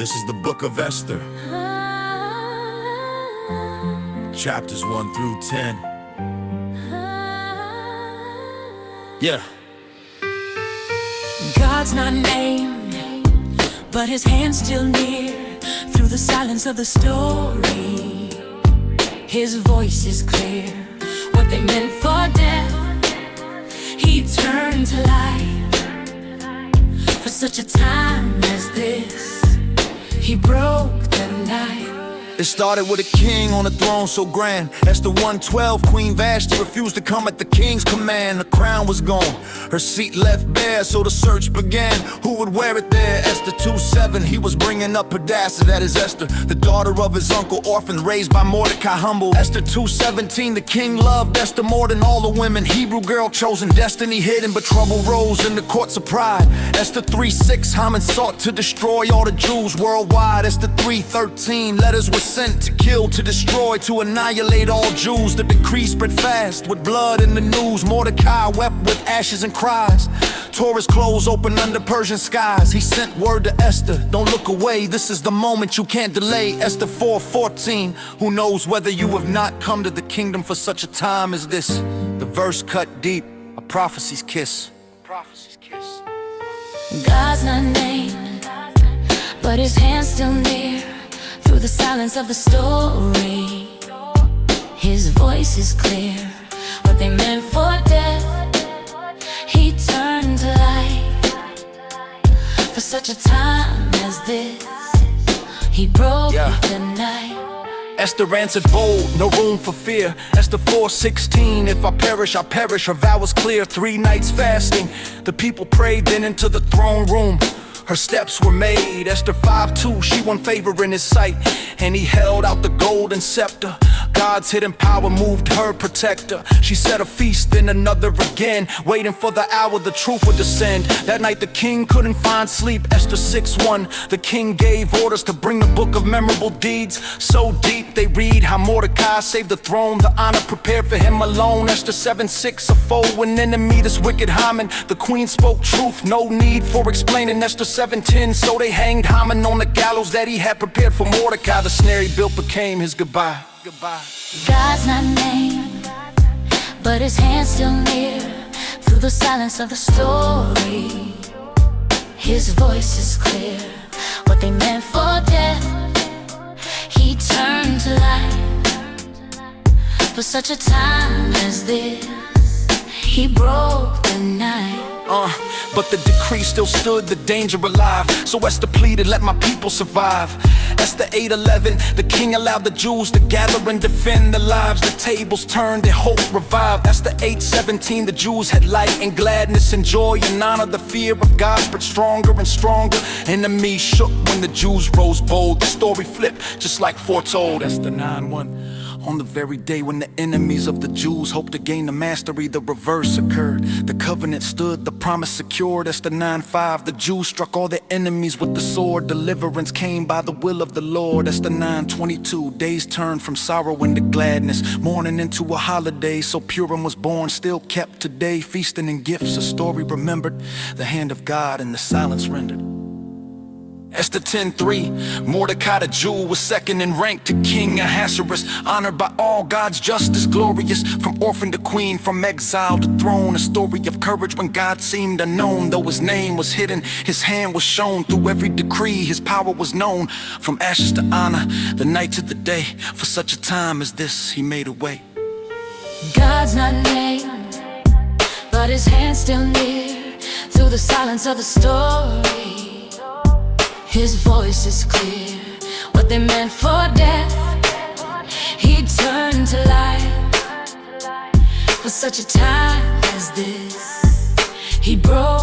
This is the book of Esther, chapters 1 through 10. Yeah. God's not named, but his hand's still near. Through the silence of the story, his voice is clear. What they meant for death, he turned to life. For such a time as this, he broke the night. It started with a king on a throne so grand. Esther 1:12, Queen Vashti refused to come at the king's command. The crown was gone, her seat left bare, so the search began. Who would wear it there? Esther 2:7, he was bringing up Hadassah, that is Esther, the daughter of his uncle, orphaned, raised by Mordecai, humble. Esther 2:17, the king loved Esther more than all the women. Hebrew girl chosen, destiny hidden, but trouble rose in the courts of pride. Esther 3:6, Haman sought to destroy all the Jews worldwide. Esther 3:13, letters were sent to kill, to destroy, to annihilate all Jews. The decree spread fast with blood in the news. Mordecai wept with ashes and cries. Tore his clothes open under Persian skies. He sent word to Esther, don't look away, this is the moment you can't delay. Esther 4:14, who knows whether you have not come to the kingdom for such a time as this. The verse cut deep, a prophecy's kiss. God's not named, but his hand's still near. Through the silence of the story, his voice is clear. What they meant for death, he turned to life. For such a time as this, he broke the night. Esther answered bold, no room for fear. Esther 4:16, if I perish, I perish. Her vow was clear, 3 nights fasting. The people prayed, then into the throne room her steps were made. Esther 5:2, she won favor in his sight, and he held out the golden scepter. God's hidden power moved her protector. She set a feast, then another again, waiting for the hour the truth would descend. That night the king couldn't find sleep. Esther 6:1, the king gave orders to bring the book of memorable deeds. So deep they read how Mordecai saved the throne, the honor prepared for him alone. Esther 7:6, a foe, an enemy, this wicked Haman. The queen spoke truth, no need for explaining. Esther 7:10, so they hanged Haman on the gallows that he had prepared for Mordecai. The snare he built became his goodbye. God's not named, but his hand's still near. Through the silence of the story, his voice is clear. What they meant for death, he turned to life. For such a time as this, he broke the night. But the decree still stood, the danger alive. So Esther pleaded, let my people survive. Esther 8:11, the king allowed the Jews to gather and defend their lives. The tables turned, their hope revived. Esther 8:17, the Jews had light and gladness and joy and honor. The fear of God spread stronger and stronger. Enemies shook when the Jews rose bold. The story flipped, just like foretold. Esther 9:1. On the very day when the enemies of the Jews hoped to gain the mastery, the reverse occurred. The covenant stood, the promise secured. Esther 9:5, the Jews struck all their enemies with the sword. Deliverance came by the will of the Lord. Esther 9:22, days turned from sorrow into gladness, mourning into a holiday. So Purim was born, still kept today, feasting in gifts, a story remembered, the hand of God and the silence rendered. Esther 10:3, Mordecai the Jew was second in rank to King Ahasuerus, honored by all, God's justice glorious. From orphan to queen, from exile to throne, a story of courage when God seemed unknown. Though his name was hidden, his hand was shown. Through every decree, his power was known. From ashes to honor, the night to the day, for such a time as this, he made a way. God's not named, but his hand's still near. Through the silence of the story, his voice is clear. What they meant for death, he turned to life. For such a time as this, he broke